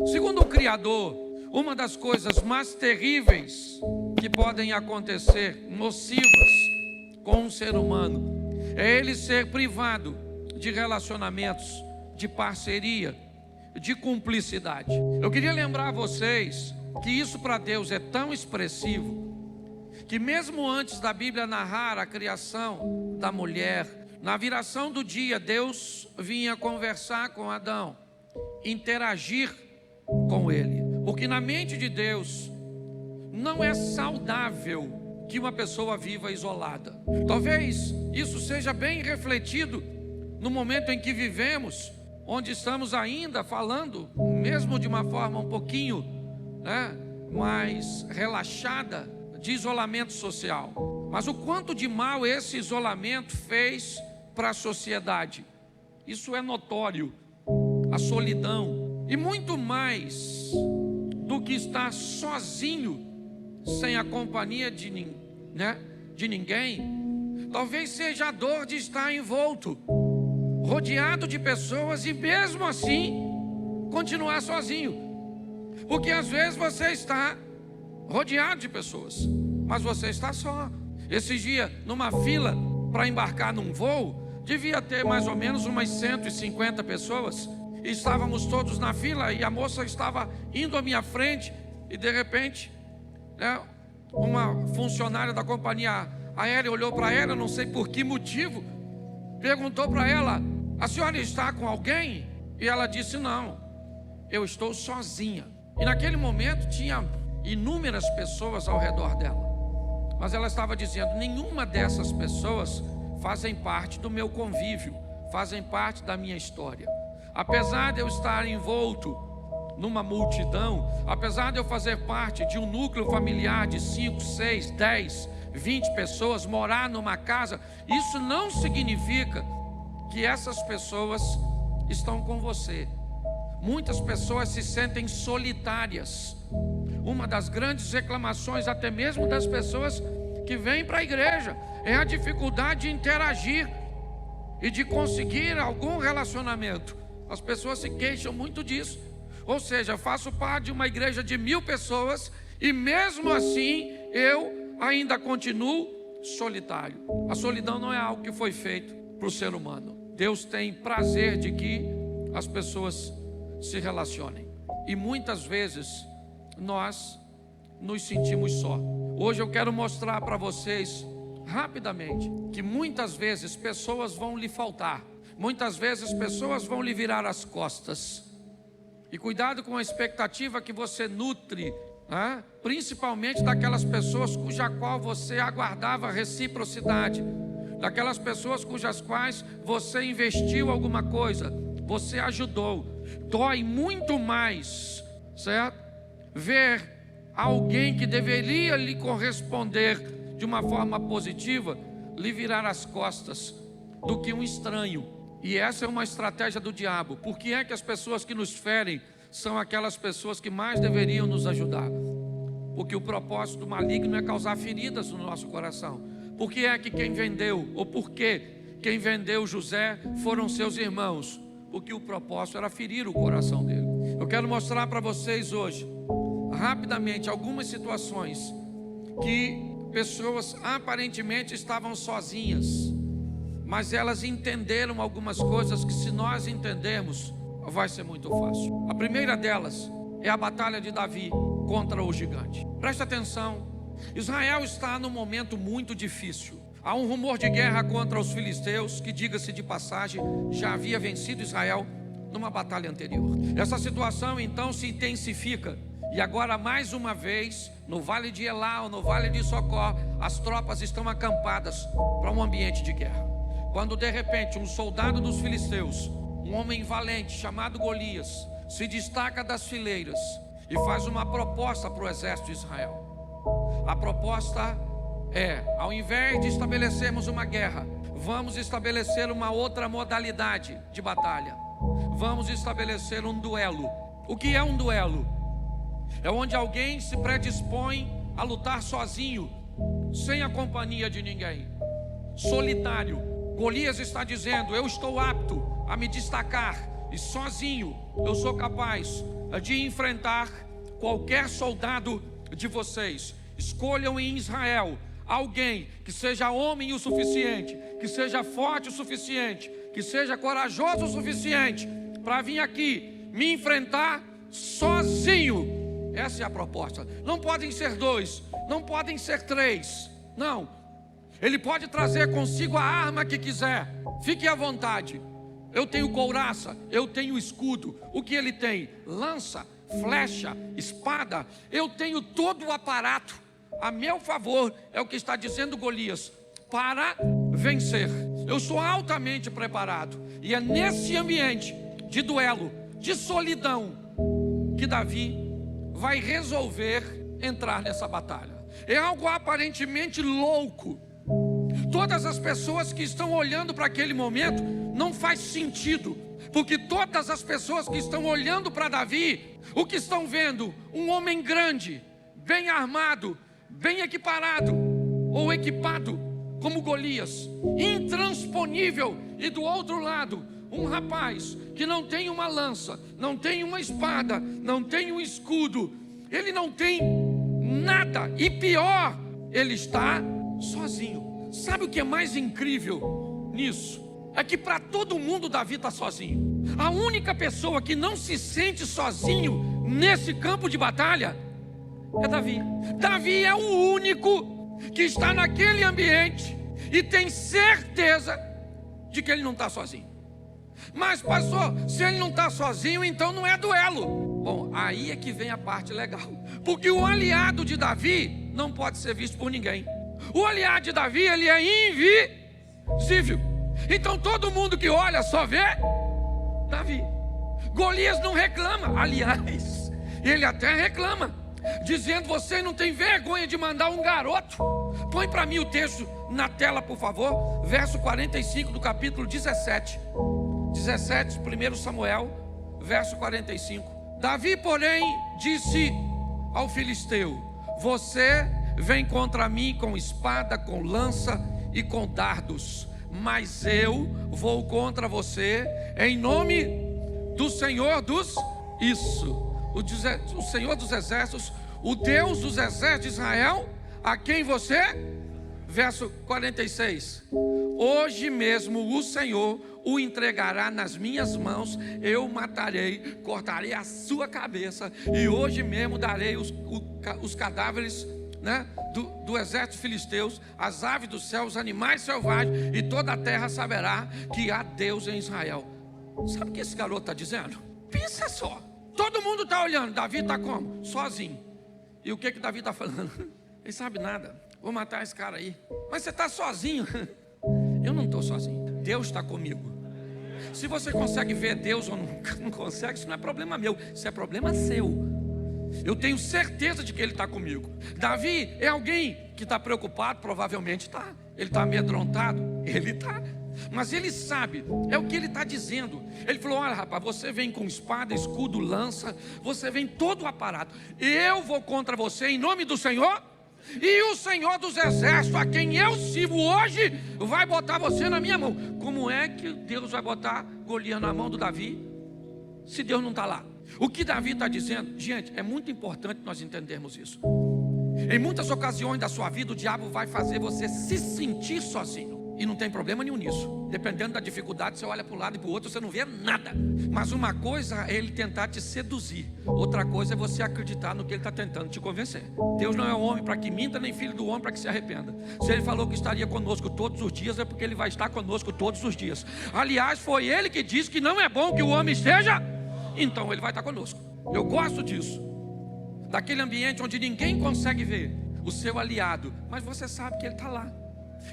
Segundo o Criador, uma das coisas mais terríveis que podem acontecer, nocivas com um ser humano, é ele ser privado de relacionamentos, de parceria, de cumplicidade. Eu queria lembrar a vocês que isso para Deus é tão expressivo, que mesmo antes da Bíblia narrar a criação da mulher, na viração do dia, Deus vinha conversar com Adão, interagir com ele, porque na mente de Deus não é saudável que uma pessoa viva isolada. Talvez isso seja bem refletido no momento em que vivemos, onde estamos ainda falando, mesmo de uma forma um pouquinho, mais relaxada, de isolamento social. Mas o quanto de mal esse isolamento fez para a sociedade, isso é notório. A solidão, e muito mais do que estar sozinho, sem a companhia de ninguém, talvez seja a dor de estar envolto, rodeado de pessoas e mesmo assim continuar sozinho. Porque às vezes você está rodeado de pessoas, mas você está só. Esses dias, numa fila para embarcar num voo, devia ter mais ou menos umas 150 pessoas. E estávamos todos na fila e a moça estava indo à minha frente e de repente, uma funcionária da companhia aérea olhou para ela, não sei por que motivo, perguntou para ela: a senhora está com alguém? E ela disse: não, eu estou sozinha. E naquele momento tinha inúmeras pessoas ao redor dela, mas ela estava dizendo: nenhuma dessas pessoas fazem parte do meu convívio, fazem parte da minha história. Apesar de eu estar envolto numa multidão, apesar de eu fazer parte de um núcleo familiar de 5, 6, 10, 20 pessoas, morar numa casa, isso não significa que essas pessoas estão com você. Muitas pessoas se sentem solitárias. Uma das grandes reclamações, até mesmo das pessoas que vêm para a igreja, é a dificuldade de interagir e de conseguir algum relacionamento. As pessoas se queixam muito disso. Ou seja, eu faço parte de uma igreja de 1000 pessoas e mesmo assim eu ainda continuo solitário. A solidão não é algo que foi feito para o ser humano. Deus tem prazer de que as pessoas se relacionem. E muitas vezes nós nos sentimos só. Hoje eu quero mostrar para vocês rapidamente que muitas vezes pessoas vão lhe faltar. Muitas vezes pessoas vão lhe virar as costas. E cuidado com a expectativa que você nutre, principalmente daquelas pessoas cuja qual você aguardava reciprocidade, daquelas pessoas cujas quais você investiu alguma coisa, você ajudou. Dói muito mais, certo? Ver alguém que deveria lhe corresponder de uma forma positiva lhe virar as costas do que um estranho. E essa é uma estratégia do diabo. Por que é que as pessoas que nos ferem são aquelas pessoas que mais deveriam nos ajudar? Porque o propósito do maligno é causar feridas no nosso coração. Por que é que quem vendeu, ou por que quem vendeu José foram seus irmãos? Porque o propósito era ferir o coração dele. Eu quero mostrar para vocês hoje, rapidamente, algumas situações que pessoas aparentemente estavam sozinhas, mas elas entenderam algumas coisas que, se nós entendermos, vai ser muito fácil. A primeira delas é a batalha de Davi contra o gigante. Presta atenção, Israel está num momento muito difícil. Há um rumor de guerra contra os filisteus, que, diga-se de passagem, já havia vencido Israel numa batalha anterior. Essa situação então se intensifica, e agora mais uma vez, no vale de Elá ou no vale de Socó, as tropas estão acampadas para um ambiente de guerra. Quando de repente um soldado dos filisteus, um homem valente chamado Golias, se destaca das fileiras e faz uma proposta para o exército de Israel. A proposta é: ao invés de estabelecermos uma guerra, vamos estabelecer uma outra modalidade de batalha. Vamos estabelecer um duelo. O que é um duelo? É onde alguém se predispõe a lutar sozinho, sem a companhia de ninguém, solitário. Golias está dizendo: eu estou apto a me destacar, e sozinho eu sou capaz de enfrentar qualquer soldado de vocês, escolham em Israel alguém que seja homem o suficiente, que seja forte o suficiente, que seja corajoso o suficiente para vir aqui me enfrentar sozinho. Essa é a proposta. Não podem ser 2, não podem ser 3, não. Ele pode trazer consigo a arma que quiser, fique à vontade. Eu tenho couraça, eu tenho escudo. O que ele tem? Lança, flecha, espada. Eu tenho todo o aparato a meu favor, é o que está dizendo Golias, para vencer. Eu sou altamente preparado. E é nesse ambiente de duelo, de solidão, que Davi vai resolver entrar nessa batalha. É algo aparentemente louco. Todas as pessoas que estão olhando para aquele momento, não faz sentido, porque todas as pessoas que estão olhando para Davi, o que estão vendo? Um homem grande, bem armado, bem equiparado, ou equipado, como Golias, intransponível. E do outro lado, um rapaz que não tem uma lança, não tem uma espada, não tem um escudo, ele não tem nada, e pior, ele está sozinho. Sabe o que é mais incrível nisso? É que para todo mundo Davi está sozinho. A única pessoa que não se sente sozinho nesse campo de batalha é Davi. Davi é o único que está naquele ambiente e tem certeza de que ele não está sozinho. Mas pastor, se ele não está sozinho, então não é duelo. Bom, aí é que vem a parte legal, porque o aliado de Davi não pode ser visto por ninguém. O aliado de Davi, ele é invisível. Então todo mundo que olha só vê Davi. Golias não reclama, aliás, ele até reclama, dizendo: você não tem vergonha de mandar um garoto? Põe para mim o texto na tela, por favor. Verso 45 do capítulo 17, 1 Samuel, verso 45. Davi, porém, disse ao filisteu: você vem contra mim com espada, com lança e com dardos, mas eu vou contra você em nome do Senhor dos... o Senhor dos exércitos, o Deus dos exércitos de Israel, a quem você... Verso 46. Hoje mesmo o Senhor o entregará nas minhas mãos, eu matarei, cortarei a sua cabeça, e hoje mesmo darei os cadáveres, né, do exército filisteus, as aves do céu, os animais selvagens, e toda a terra saberá que há Deus em Israel. Sabe o que esse garoto está dizendo? Pensa só, todo mundo está olhando, Davi está como? Sozinho. E o que Davi está falando? Ele sabe nada, vou matar esse cara aí. Mas você está sozinho? Eu não estou sozinho, Deus está comigo. Se você consegue ver Deus ou não consegue, isso não é problema meu, isso é problema seu. Eu tenho certeza de que Ele está comigo. Davi é alguém que está preocupado, provavelmente está. Ele está amedrontado, ele está. Mas ele sabe, é o que ele está dizendo. Ele falou: olha rapaz, você vem com espada, escudo, lança, você vem todo o aparato. Eu vou contra você em nome do Senhor, e o Senhor dos exércitos, a quem eu sirvo hoje, vai botar você na minha mão. Como é que Deus vai botar Golias na mão do Davi, se Deus não está lá? O que Davi está dizendo, gente, é muito importante nós entendermos isso. Em muitas ocasiões da sua vida, o diabo vai fazer você se sentir sozinho. E não tem problema nenhum nisso. Dependendo da dificuldade, você olha para um lado e para o outro, você não vê nada. Mas uma coisa é ele tentar te seduzir, outra coisa é você acreditar no que ele está tentando te convencer. Deus não é homem para que minta, nem filho do homem para que se arrependa. Se ele falou que estaria conosco todos os dias, é porque ele vai estar conosco todos os dias. Aliás, foi ele que disse que não é bom que o homem esteja, então ele vai estar conosco. Eu gosto disso, daquele ambiente onde ninguém consegue ver o seu aliado, mas você sabe que ele está lá.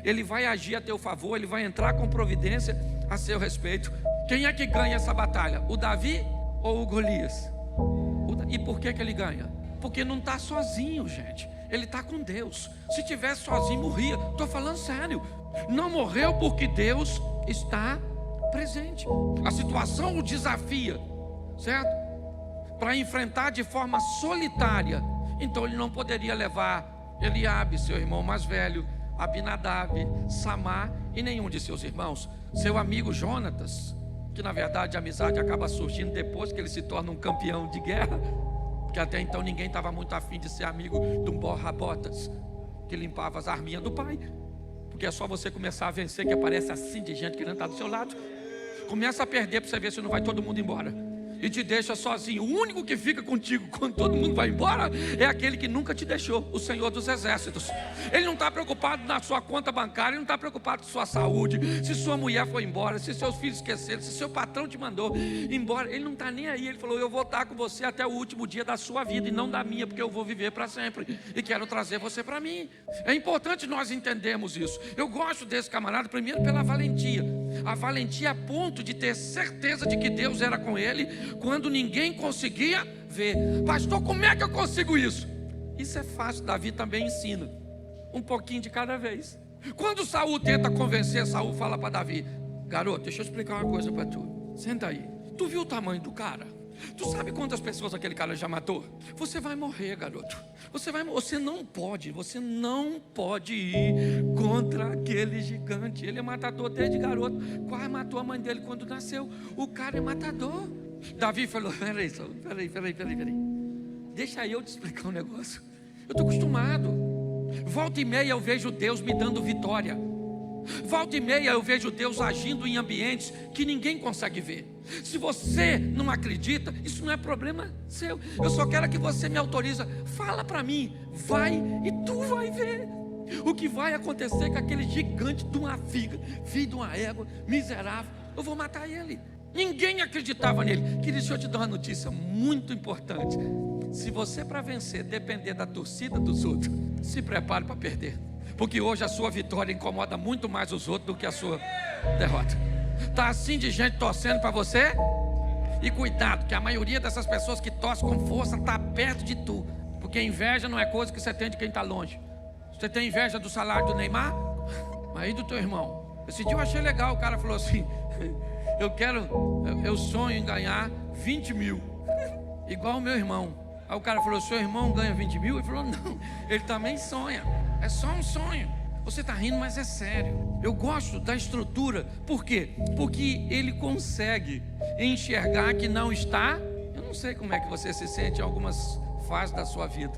Ele vai agir a teu favor, ele vai entrar com providência a seu respeito. Quem é que ganha essa batalha? O Davi ou o Golias? E por que ele ganha? Porque não está sozinho, gente. Ele está com Deus. Se tivesse sozinho, morria. Estou falando sério. Não morreu porque Deus está presente. A situação o desafia, certo? Para enfrentar de forma solitária. Então ele não poderia levar Eliabe, seu irmão mais velho, Abinadab, Samar e nenhum de seus irmãos. Seu amigo Jonatas que na verdade a amizade acaba surgindo depois que ele se torna um campeão de guerra, porque até então ninguém estava muito afim de ser amigo de um borra-botas que limpava as arminhas do pai, porque é só você começar a vencer que aparece assim de gente querendo estar do seu lado. Começa a perder para você ver se não vai todo mundo embora e te deixa sozinho. O único que fica contigo quando todo mundo vai embora é aquele que nunca te deixou, o Senhor dos Exércitos. Ele não está preocupado na sua conta bancária, ele não está preocupado com sua saúde, se sua mulher foi embora, se seus filhos esqueceram, se seu patrão te mandou embora. Ele não está nem aí. Ele falou: eu vou estar com você até o último dia da sua vida e não da minha, porque eu vou viver para sempre e quero trazer você para mim. É importante nós entendermos isso. Eu gosto desse camarada primeiro pela valentia. A valentia a ponto de ter certeza de que Deus era com ele quando ninguém conseguia ver. Pastor, como é que eu consigo isso? Isso é fácil, Davi também ensina. Um pouquinho de cada vez. Quando Saul tenta convencer, Saul fala para Davi: garoto, deixa eu explicar uma coisa para tu. Senta aí. Tu viu o tamanho do cara? Tu sabe quantas pessoas aquele cara já matou? Você vai morrer, garoto. Você não pode ir contra aquele gigante. Ele é matador desde garoto. Quase matou a mãe dele quando nasceu. O cara é matador. Davi falou: peraí. Deixa eu te explicar um negócio. Eu estou acostumado. Volta e meia eu vejo Deus me dando vitória. Volta e meia eu vejo Deus agindo em ambientes que ninguém consegue ver. Se você não acredita, isso não é problema seu. Eu só quero que você me autoriza. Fala para mim, vai e tu vai ver o que vai acontecer com aquele gigante de uma figa, filho de uma égua, miserável. Eu vou matar ele. Ninguém acreditava nele. Querido, deixa eu te dar uma notícia muito importante. Se você, para vencer, depender da torcida dos outros, se prepare para perder. Porque hoje a sua vitória incomoda muito mais os outros do que a sua derrota. Está assim de gente torcendo para você? E cuidado, que a maioria dessas pessoas que torcem com força está perto de tu. Porque inveja não é coisa que você tem de quem está longe. Você tem inveja do salário do Neymar? Mas aí do teu irmão. Esse dia eu achei legal, o cara falou assim: eu sonho em ganhar 20 mil, igual o meu irmão. Aí o cara falou: seu irmão ganha 20 mil? Ele falou: não, ele também sonha. É só um sonho. Você está rindo, mas é sério. Eu gosto da estrutura. Por quê? Porque ele consegue enxergar que não está. Eu não sei como é que você se sente em algumas fases da sua vida,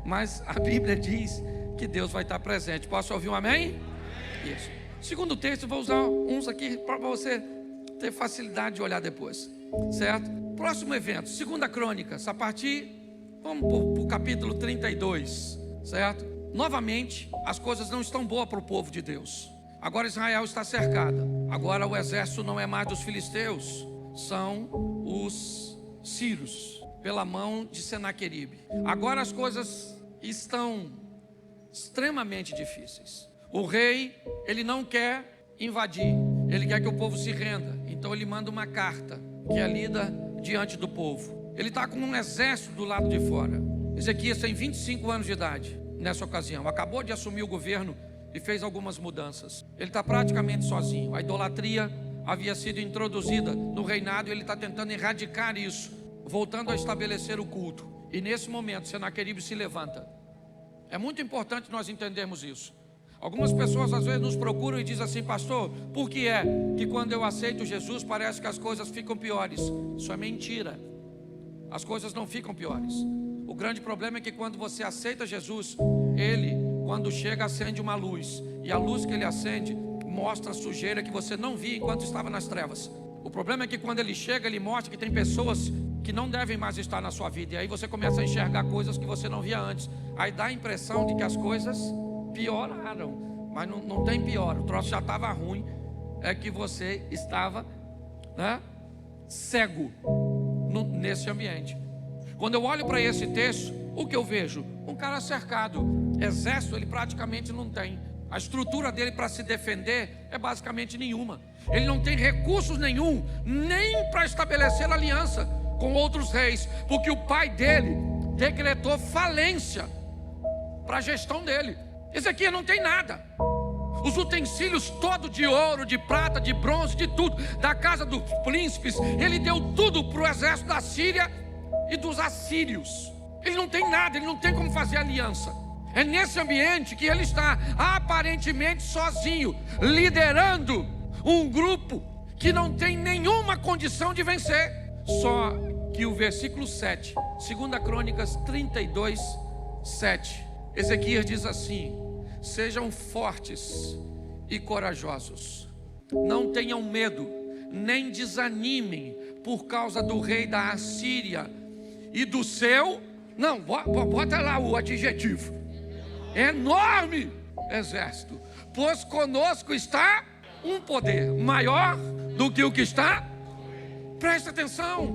mas a Bíblia diz que Deus vai estar presente. Posso ouvir um amém? Isso. Segundo texto, vou usar uns aqui para você ter facilidade de olhar depois, certo? Próximo evento, 2 Crônicas, a partir, vamos para o capítulo 32, certo? Novamente, as coisas não estão boas para o povo de Deus. Agora Israel está cercada. Agora o exército não é mais dos filisteus, são os sírios, pela mão de Senaqueribe. Agora as coisas estão extremamente difíceis. O rei, ele não quer invadir, ele quer que o povo se renda. Então ele manda uma carta que é lida diante do povo. Ele está com um exército do lado de fora. Ezequias tem 25 anos de idade nessa ocasião. Acabou de assumir o governo e fez algumas mudanças. Ele está praticamente sozinho. A idolatria havia sido introduzida no reinado e ele está tentando erradicar isso, voltando a estabelecer o culto. E nesse momento Senaqueribe se levanta. É muito importante nós entendermos isso. Algumas pessoas às vezes nos procuram e dizem assim: pastor, por que é que quando eu aceito Jesus parece que as coisas ficam piores? Isso é mentira. As coisas não ficam piores. O grande problema é que quando você aceita Jesus, Ele, quando chega, acende uma luz. E a luz que Ele acende mostra a sujeira que você não via enquanto estava nas trevas. O problema é que quando Ele chega, Ele mostra que tem pessoas que não devem mais estar na sua vida. E aí você começa a enxergar coisas que você não via antes. Aí dá a impressão de que as coisas pioraram. Mas não tem pior. O troço já estava ruim. É que você estava, cego nesse ambiente. Quando eu olho para esse texto, o que eu vejo? Um cara cercado. Exército ele praticamente não tem. A estrutura dele para se defender é basicamente nenhuma. Ele não tem recursos nenhum, nem para estabelecer aliança com outros reis, porque o pai dele decretou falência para a gestão dele. Ezequias não tem nada. Os utensílios todos de ouro, de prata, de bronze, de tudo, da casa dos príncipes, ele deu tudo para o exército da Síria e dos assírios. Ele não tem nada, ele não tem como fazer aliança. É nesse ambiente que ele está aparentemente sozinho, liderando um grupo que não tem nenhuma condição de vencer. Só que o versículo 7, 2 Crônicas 32, 7, Ezequias diz assim: sejam fortes e corajosos, não tenham medo, nem desanimem por causa do rei da Assíria e do seu, não, bota lá o adjetivo, enorme exército, pois conosco está um poder maior do que o que está. Presta atenção,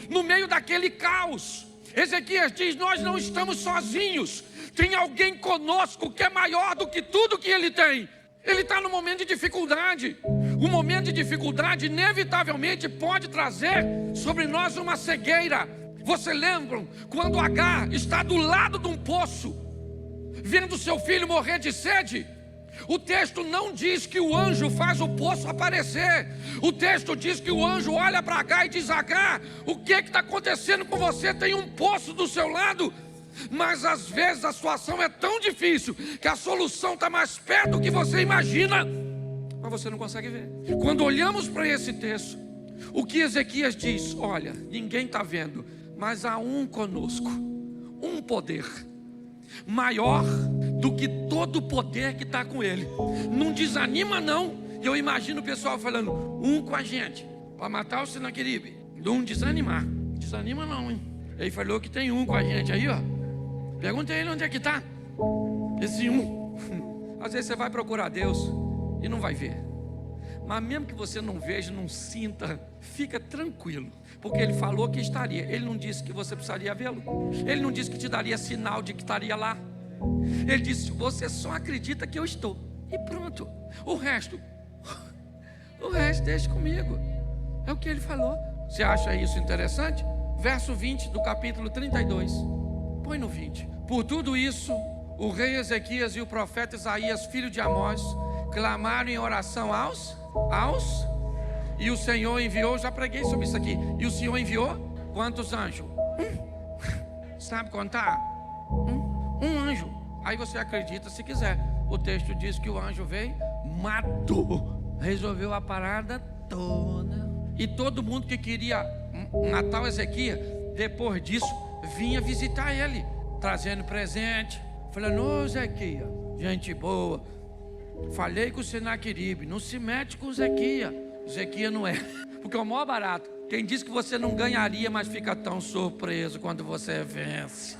no meio daquele caos, Ezequias diz: nós não estamos sozinhos, tem alguém conosco que é maior do que tudo que ele tem. Ele está no momento de dificuldade. O momento de dificuldade inevitavelmente pode trazer sobre nós uma cegueira. Você lembra quando Agar está do lado de um poço, vendo seu filho morrer de sede? O texto não diz que o anjo faz o poço aparecer. O texto diz que o anjo olha para Agar e diz: Agar, o que está acontecendo com você? Tem um poço do seu lado. Mas às vezes a situação é tão difícil que a solução está mais perto do que você imagina, mas você não consegue ver. Quando olhamos para esse texto, o que Ezequias diz: olha, ninguém está vendo, mas há um conosco, um poder maior do que todo o poder que está com ele. Não desanima não. Eu imagino o pessoal falando: um com a gente para matar o Senaqueribe. Não desanimar. Desanima não, hein? Ele falou que tem um com a gente aí, ó. Pergunta a ele onde é que está esse um. Às vezes você vai procurar Deus e não vai ver. Mas mesmo que você não veja, não sinta, fica tranquilo, porque Ele falou que estaria. Ele não disse que você precisaria vê-lo. Ele não disse que te daria sinal de que estaria lá. Ele disse: você só acredita que eu estou, e pronto. O resto deixa comigo. É o que Ele falou. Você acha isso interessante? Verso 20 do capítulo 32. Põe no 20. Por tudo isso, o rei Ezequias e o profeta Isaías, filho de Amós, clamaram em oração aos, e o Senhor enviou, já preguei sobre isso aqui, e o Senhor enviou quantos anjos? Sabe contar? Um anjo. Aí você acredita se quiser. O texto diz que o anjo veio, matou, resolveu a parada toda. E todo mundo que queria matar o Ezequias, depois disso, vinha visitar ele, trazendo presente, falando: ô Ezequias, gente boa, falei com o Senaqueribe, não se mete com o Ezequias. Ezequias não é, porque é o maior barato. Quem disse que você não ganharia, mas fica tão surpreso quando você vence.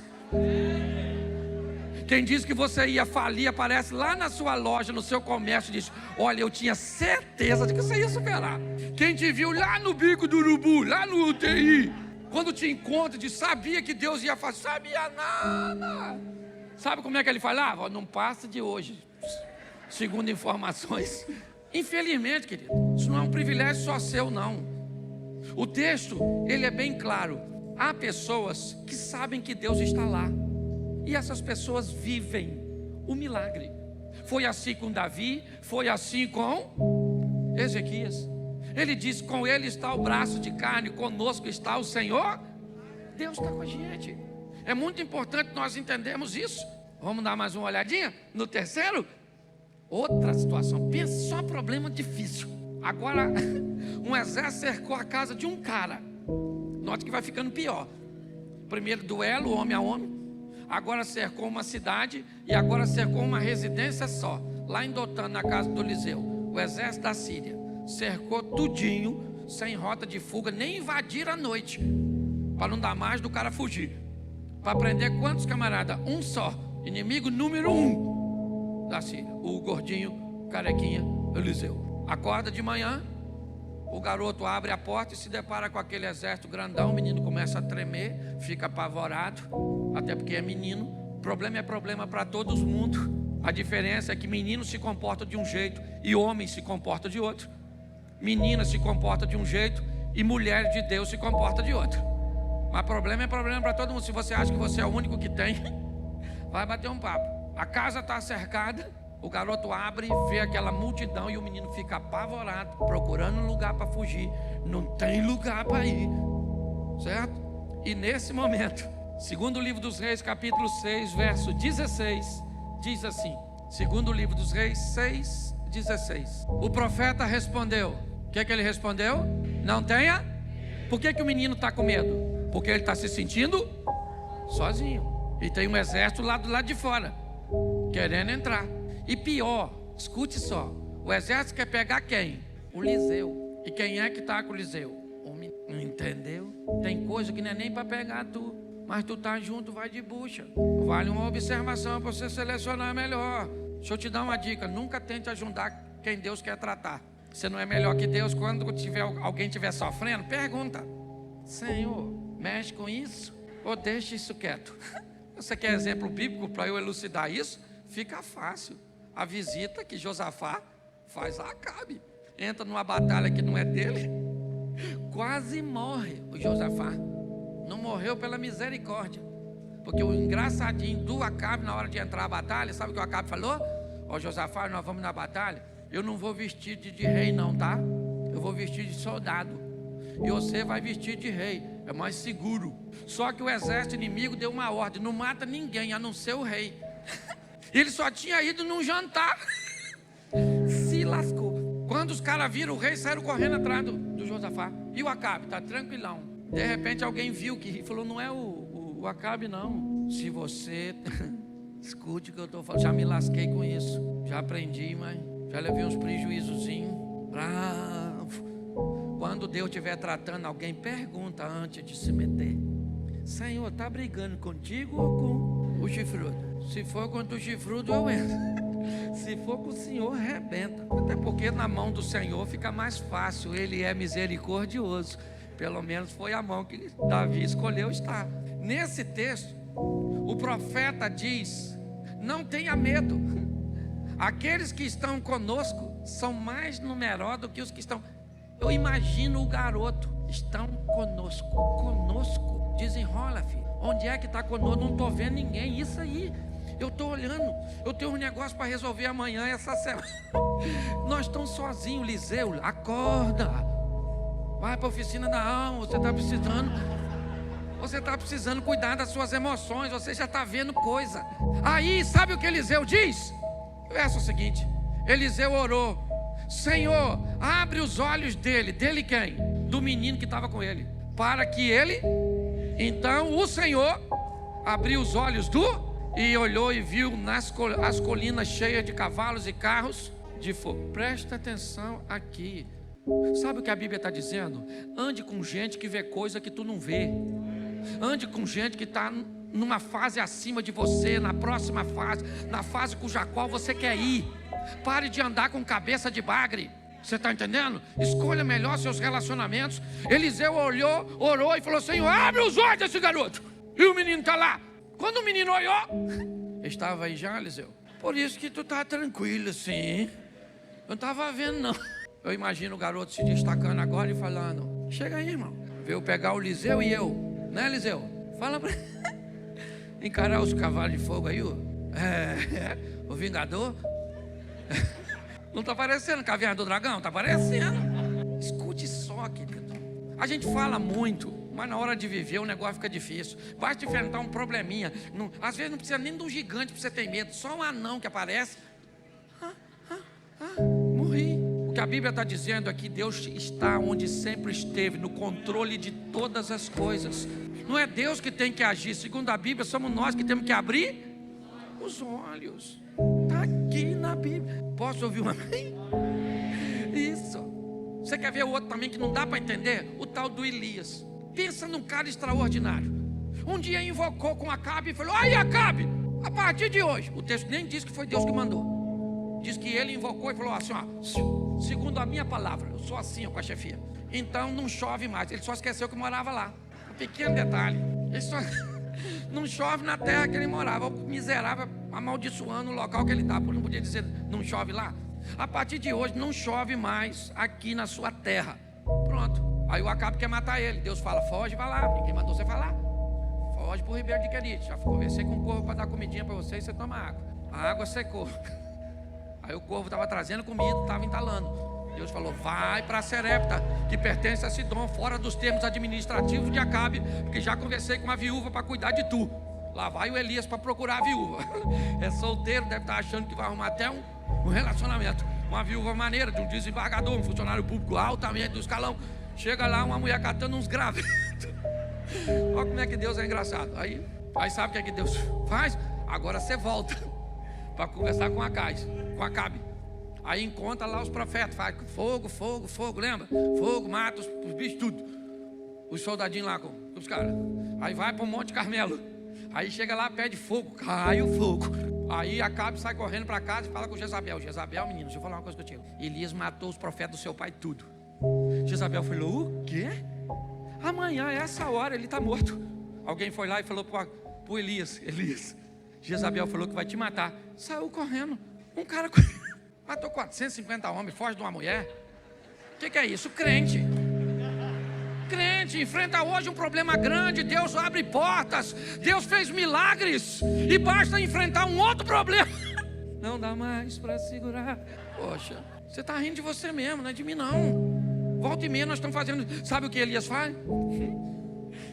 Quem disse que você ia falir, aparece lá na sua loja, no seu comércio, e diz: olha, eu tinha certeza de que você ia superar. Quem te viu lá no bico do urubu, lá no UTI, quando te encontra, diz: sabia que Deus ia fazer. Sabia nada. Sabe como é que ele falava? Não passa de hoje, segundo informações. Infelizmente, querido, isso não é um privilégio só seu, não. O texto, ele é bem claro. Há pessoas que sabem que Deus está lá, e essas pessoas vivem o milagre. Foi assim com Davi, foi assim com Ezequias. Ele diz: com ele está o braço de carne, conosco está o Senhor. Deus está com a gente. É muito importante nós entendermos isso. Vamos dar mais uma olhadinha no terceiro? Outra situação, pensa, só problema difícil. Agora, um exército cercou a casa de um cara. Note que vai ficando pior. Primeiro duelo, homem a homem. Agora cercou uma cidade, e agora cercou uma residência só, lá em Dotã, na casa do Eliseu. O exército da Síria cercou tudinho, sem rota de fuga, nem invadir à noite, para não dar mais do cara fugir. Para prender quantos camaradas? Um só, inimigo número 1 da Síria, o gordinho, carequinha, Eliseu. Acorda de manhã, o garoto abre a porta e se depara com aquele exército grandão. O menino começa a tremer, fica apavorado, até porque é menino. Problema é problema para todo mundo. A diferença é que menino se comporta de um jeito e homem se comporta de outro. Menina se comporta de um jeito e mulher de Deus se comporta de outro. Mas problema é problema para todo mundo. Se você acha que você é o único que tem, vai bater um papo. A casa está cercada, o garoto abre, vê aquela multidão e o menino fica apavorado, procurando um lugar para fugir. Não tem lugar para ir, certo? E nesse momento, segundo o livro dos Reis, capítulo 6, verso 16, diz assim, segundo o livro dos Reis 6, 16. O profeta respondeu: que ele respondeu? Não tenha. Por que o menino está com medo? Porque ele está se sentindo sozinho. E tem um exército lá do lado de fora, querendo entrar. E pior, escute só, o exército quer pegar quem? O Liseu. E quem é que está com o Liseu? O menino. Entendeu? Tem coisa que não é nem para pegar tu, mas tu tá junto, vai de bucha. Vale uma observação para você selecionar melhor. Deixa eu te dar uma dica: nunca tente ajudar quem Deus quer tratar. Você não é melhor que Deus. Quando alguém estiver sofrendo, pergunta: Senhor, mexe com isso ou deixa isso quieto? Você quer exemplo bíblico para eu elucidar isso? Fica fácil. A visita que Josafá faz a Acabe. Entra numa batalha que não é dele, quase morre o Josafá. Não morreu pela misericórdia, porque o engraçadinho do Acabe, na hora de entrar a batalha, sabe o que o Acabe falou? Ó, Josafá, nós vamos na batalha, eu não vou vestir de rei não, tá? Eu vou vestir de soldado, e você vai vestir de rei, é mais seguro. Só que o exército inimigo deu uma ordem: não mata ninguém, a não ser o rei. Ele só tinha ido num jantar. Se lascou. Quando os caras viram o rei, saíram correndo atrás do Josafá. E o Acabe, tá tranquilão. De repente alguém viu que falou: não é o Acabe não. Se você escute o que eu estou falando, já me lasquei com isso, já aprendi, mas já levei uns prejuízozinhos. Bravo. Quando Deus estiver tratando alguém, pergunta antes de se meter: Senhor, está brigando contigo ou com o chifrudo? Se for contra o chifrudo, eu entro. Se for com o Senhor, arrebenta. Até porque na mão do Senhor fica mais fácil. Ele é misericordioso. Pelo menos foi a mão que Davi escolheu estar. Nesse texto, o profeta diz: não tenha medo. Aqueles que estão conosco são mais numerosos do que os que estão. Eu imagino o garoto: estão conosco. Conosco. Desenrola, filho. Onde é que está conosco? Não estou vendo ninguém. Isso aí. Eu estou olhando. Eu tenho um negócio para resolver amanhã, essa semana. Nós estamos sozinhos, Liseu. Acorda. Vai para a oficina da alma. Você está precisando cuidar das suas emoções. Você já está vendo coisa. Aí, sabe o que Eliseu diz? Verso seguinte: Eliseu orou: Senhor, abre os olhos dele. Dele quem? Do menino que estava com ele, para que ele. Então o Senhor abriu os olhos e olhou e viu as colinas cheias de cavalos e carros de fogo. Presta atenção aqui. Sabe o que a Bíblia está dizendo? Ande com gente que vê coisa que tu não vê. Ande com gente que está numa fase acima de você, na próxima fase, na fase cuja qual você quer ir. Pare de andar com cabeça de bagre. Você está entendendo? Escolha melhor seus relacionamentos. Eliseu olhou, orou e falou: Senhor, abre os olhos desse garoto. E o menino está lá. Quando o menino olhou, estava aí já, Eliseu. Por isso que tu está tranquilo assim. Eu não estava vendo não. Eu imagino o garoto se destacando agora e falando: chega aí, irmão. Veio pegar o Eliseu e eu. Né, Eliseu? Fala pra encarar os cavalos de fogo aí, o Vingador. Não está parecendo Caverna do Dragão? Está parecendo. Escute só, querido. A gente fala muito, mas na hora de viver o negócio fica difícil. Basta enfrentar um probleminha. Às vezes não precisa nem de um gigante para você ter medo. Só um anão que aparece. Morri. O que a Bíblia está dizendo é que Deus está onde sempre esteve, no controle de todas as coisas. Não é Deus que tem que agir. Segundo a Bíblia, somos nós que temos que abrir os olhos. Está aqui na Bíblia. Posso ouvir um amém? Isso. Você quer ver o outro também que não dá para entender? O tal do Elias. Pensa num cara extraordinário. Um dia invocou com Acabe e falou: aí, Acabe, a partir de hoje. O texto nem diz que foi Deus que mandou. Diz que ele invocou e falou assim: ó, segundo a minha palavra, eu sou assim com a chefia. Então não chove mais. Ele só esqueceu que morava lá. Um pequeno detalhe. Ele só não chove na terra que ele morava. O miserável amaldiçoando o local que ele estava. Não podia dizer não chove lá. A partir de hoje não chove mais aqui na sua terra. Pronto. Aí o Acabe quer matar ele. Deus fala: foge, vai lá. Ninguém mandou você falar. Foge pro Ribeiro de Querite. Já conversei com o corvo para dar comidinha para você e você toma água. A água secou. Aí o corvo estava trazendo comida, estava entalando. Deus falou: vai para Serepta, que pertence a Sidom, fora dos termos administrativos de Acabe, porque já conversei com uma viúva para cuidar de tu. Lá vai o Elias para procurar a viúva. É solteiro, deve estar achando que vai arrumar até um relacionamento. uma viúva maneira, de um desembargador, um funcionário público altamente do escalão. Chega lá uma mulher catando uns gravetos. Olha como é que Deus é engraçado. Aí sabe o que é que Deus faz? Agora você volta para conversar com Acabe. Aí encontra lá os profetas, faz fogo, fogo, fogo, lembra? Fogo, mata os bichos, tudo. Os soldadinhos lá com os caras. Aí vai para o Monte Carmelo. Aí chega lá, pede fogo, cai o fogo. Aí Acabe sai correndo para casa e fala com Jezabel. Jezabel, menino, deixa eu falar uma coisa contigo. Elias matou os profetas do seu pai, tudo. Jezabel falou, o quê? Amanhã, essa hora, ele está morto. Alguém foi lá e falou para o Elias, Jezabel falou que vai te matar. Saiu correndo. Um cara matou 450 homens, foge de uma mulher. O que é isso? Crente enfrenta hoje um problema grande. Deus abre portas, Deus fez milagres, e basta enfrentar um outro problema. Não dá mais para segurar. Poxa, você está rindo de você mesmo, não é de mim não. Volta e meia nós estamos fazendo. Sabe o que Elias faz?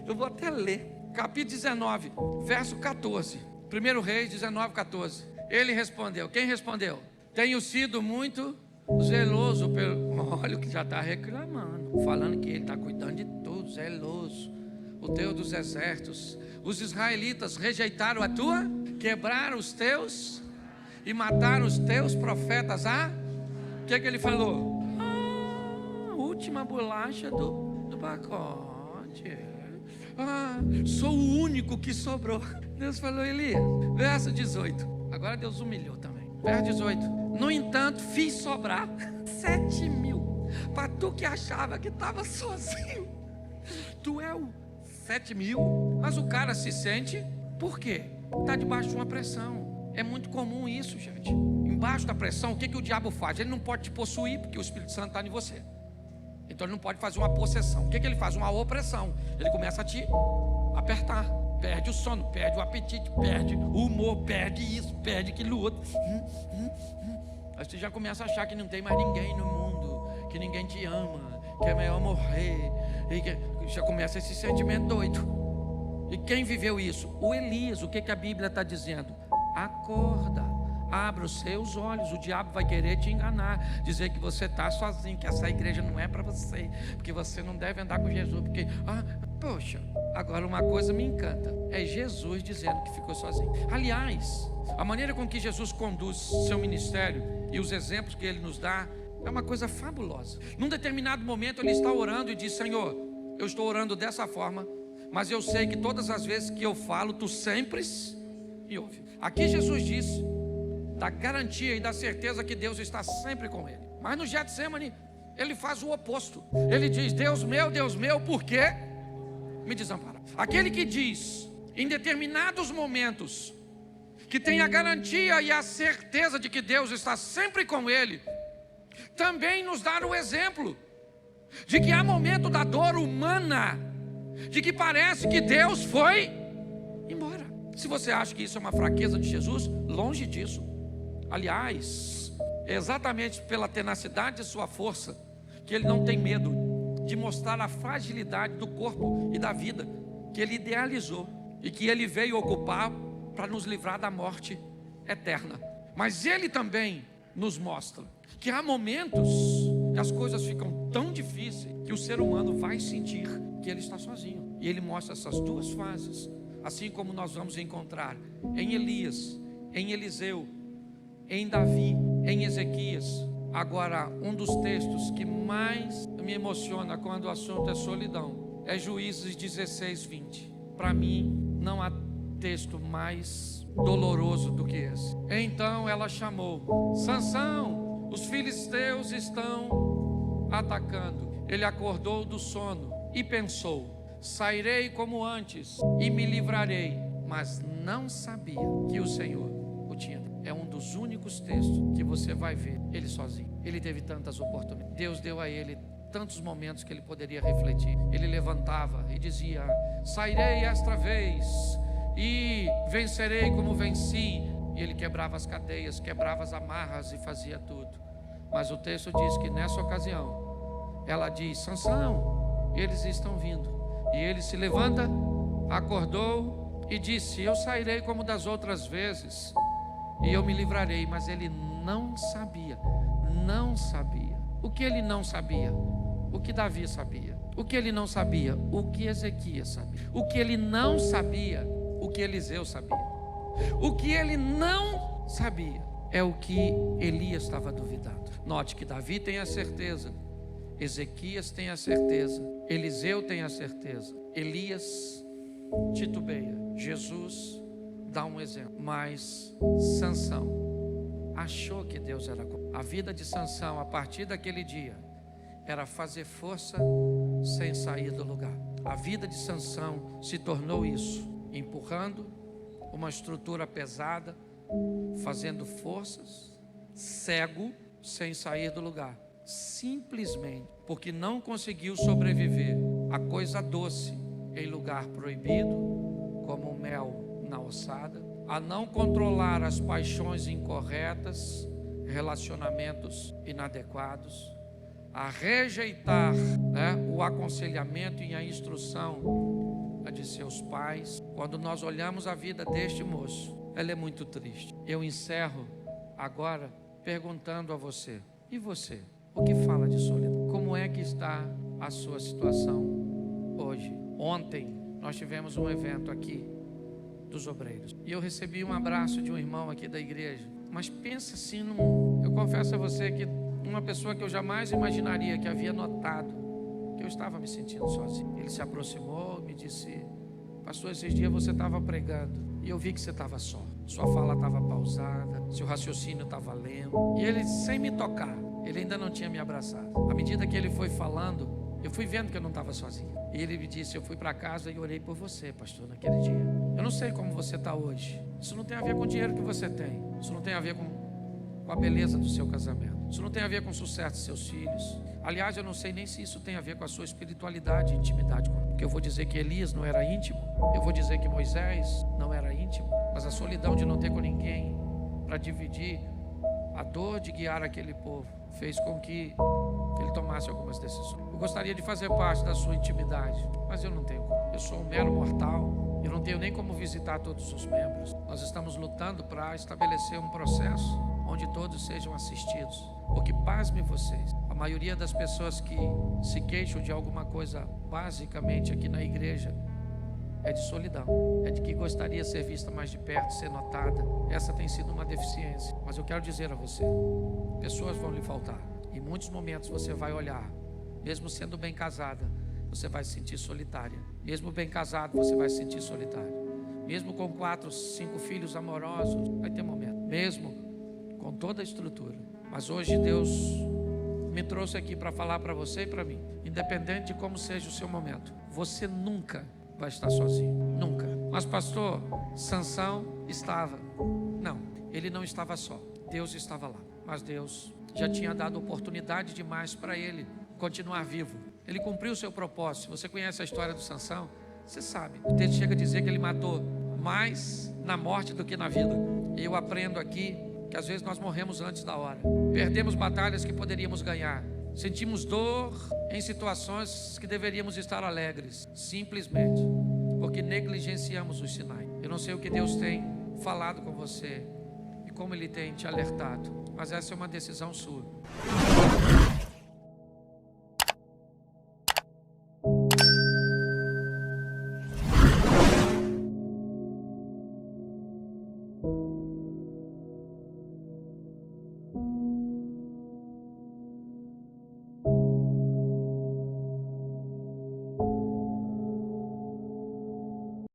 Eu vou até ler. Capítulo 19, verso 14. 1 Reis 19, 14. Ele respondeu. Quem respondeu? Tenho sido muito zeloso pelo... Olha o que já está reclamando, falando que ele está cuidando de tudo, zeloso, o Deus dos exércitos. Os israelitas rejeitaram a tua, quebraram os teus e mataram os teus profetas. O que ele falou? Última bolacha do pacote. Sou o único que sobrou. Deus falou, Elias, verso 18. Agora Deus humilhou também. Verso 18. No entanto, fiz sobrar 7.000 para tu que achava que estava sozinho. Tu é o 7.000. Mas o cara se sente, por quê? Está debaixo de uma pressão. É muito comum isso, gente. Embaixo da pressão, o que o diabo faz? Ele não pode te possuir, porque o Espírito Santo está em você. Então ele não pode fazer uma possessão. O que ele faz? Uma opressão. Ele começa a te apertar. Perde o sono, perde o apetite, perde o humor, perde isso, perde aquilo outro. Aí você já começa a achar que não tem mais ninguém no mundo, que ninguém te ama, que é melhor morrer. E já começa esse sentimento doido. E quem viveu isso? O Elias. O que a Bíblia está dizendo? Acorda, abra os seus olhos. O diabo vai querer te enganar, dizer que você está sozinho, que essa igreja não é para você, porque você não deve andar com Jesus, porque, poxa, agora uma coisa me encanta, é Jesus dizendo que ficou sozinho. Aliás, a maneira com que Jesus conduz seu ministério e os exemplos que ele nos dá é uma coisa fabulosa. Num determinado momento ele está orando e diz, Senhor, eu estou orando dessa forma, mas eu sei que todas as vezes que eu falo, tu sempre me ouve. Aqui Jesus disse da garantia e da certeza que Deus está sempre com ele. Mas no Getsemane ele faz o oposto. Ele diz, Deus meu, por que me desampara? Aquele que diz em determinados momentos que tem a garantia e a certeza de que Deus está sempre com ele, também nos dá o exemplo de que há momento da dor humana, de que parece que Deus foi embora. Se você acha que isso é uma fraqueza de Jesus, longe disso. Aliás, é exatamente pela tenacidade de sua força que ele não tem medo de mostrar a fragilidade do corpo e da vida que ele idealizou e que ele veio ocupar para nos livrar da morte eterna. Mas ele também nos mostra que há momentos que as coisas ficam tão difíceis que o ser humano vai sentir que ele está sozinho. E ele mostra essas duas fases, assim como nós vamos encontrar em Elias, em Eliseu, em Davi, em Ezequias. Agora, um dos textos que mais me emociona quando o assunto é solidão é Juízes 16, 20. Para mim, não há texto mais doloroso do que esse. Então ela chamou, Sansão, os filisteus estão atacando. Ele acordou do sono e pensou, sairei como antes e me livrarei. Mas não sabia que o Senhor o tinha. É um dos únicos textos que você vai ver ele sozinho. Ele teve tantas oportunidades. Deus deu a ele tantos momentos que ele poderia refletir. Ele levantava e dizia, sairei esta vez e vencerei como venci. E ele quebrava as cadeias, quebrava as amarras e fazia tudo. Mas o texto diz que nessa ocasião ela diz, Sansão, eles estão vindo. E ele se levanta, acordou e disse, eu sairei como das outras vezes e eu me livrarei. Mas ele não sabia, não sabia. O que ele não sabia? O que Davi sabia. O que ele não sabia? O que Ezequias sabia. O que ele não sabia? O que Eliseu sabia. O que ele não sabia é o que Elias estava duvidando. Note que Davi tem a certeza, Ezequias tem a certeza, Eliseu tem a certeza, Elias titubeia, Jesus dá um exemplo. Mas Sansão achou que Deus era com. A vida de Sansão a partir daquele dia era fazer força sem sair do lugar. A vida de Sansão se tornou isso, empurrando uma estrutura pesada, fazendo forças, cego, sem sair do lugar, simplesmente porque não conseguiu sobreviver a coisa doce em lugar proibido, como o mel na ossada, a não controlar as paixões incorretas, relacionamentos inadequados, a rejeitar, o aconselhamento e a instrução de seus pais. Quando nós olhamos a vida deste moço, ela é muito triste. Eu encerro agora perguntando a você: e você? O que fala de solidão? Como é que está a sua situação hoje? Ontem nós tivemos um evento aqui dos obreiros e eu recebi um abraço de um irmão aqui da igreja. Mas pensa assim, eu confesso a você que uma pessoa que eu jamais imaginaria que havia notado que eu estava me sentindo sozinho. Ele se aproximou e me disse: pastor, esses dias você estava pregando e eu vi que você estava só. Sua fala estava pausada, seu raciocínio estava lento. E ele, sem me tocar, ele ainda não tinha me abraçado. À medida que ele foi falando, eu fui vendo que eu não estava sozinho. E ele me disse: eu fui para casa e orei por você, pastor, naquele dia. Eu não sei como você está hoje. Isso não tem a ver com o dinheiro que você tem. Isso não tem a ver com a beleza do seu casamento. Isso não tem a ver com o sucesso dos seus filhos. Aliás, eu não sei nem se isso tem a ver com a sua espiritualidade e intimidade. Porque eu vou dizer que Elias não era íntimo. Eu vou dizer que Moisés não era íntimo. Mas a solidão de não ter com ninguém para dividir a dor de guiar aquele povo fez com que ele tomasse algumas decisões. Eu gostaria de fazer parte da sua intimidade, mas eu não tenho como. Eu sou um mero mortal. Eu não tenho nem como visitar todos os membros. Nós estamos lutando para estabelecer um processo onde todos sejam assistidos. Porque, pasme vocês, a maioria das pessoas que se queixam de alguma coisa, basicamente aqui na igreja, é de solidão, é de que gostaria de ser vista mais de perto, ser notada. Essa tem sido uma deficiência. Mas eu quero dizer a você, pessoas vão lhe faltar. Em muitos momentos você vai olhar, mesmo sendo bem casada, você vai se sentir solitária. Mesmo bem casado, você vai se sentir solitário. Mesmo com 4, 5 filhos amorosos, vai ter momento. Mesmo com toda a estrutura. Mas hoje Deus me trouxe aqui para falar para você e para mim, independente de como seja o seu momento, você nunca vai estar sozinho, nunca. Mas pastor, Sansão estava. Não, ele não estava só. Deus estava lá. Mas Deus já tinha dado oportunidade demais para ele continuar vivo. Ele cumpriu o seu propósito. Se você conhece a história do Sansão, você sabe. O texto chega a dizer que ele matou mais na morte do que na vida. E eu aprendo aqui que às vezes nós morremos antes da hora. Perdemos batalhas que poderíamos ganhar. Sentimos dor em situações que deveríamos estar alegres, simplesmente porque negligenciamos os sinais. Eu não sei o que Deus tem falado com você e como Ele tem te alertado, mas essa é uma decisão sua.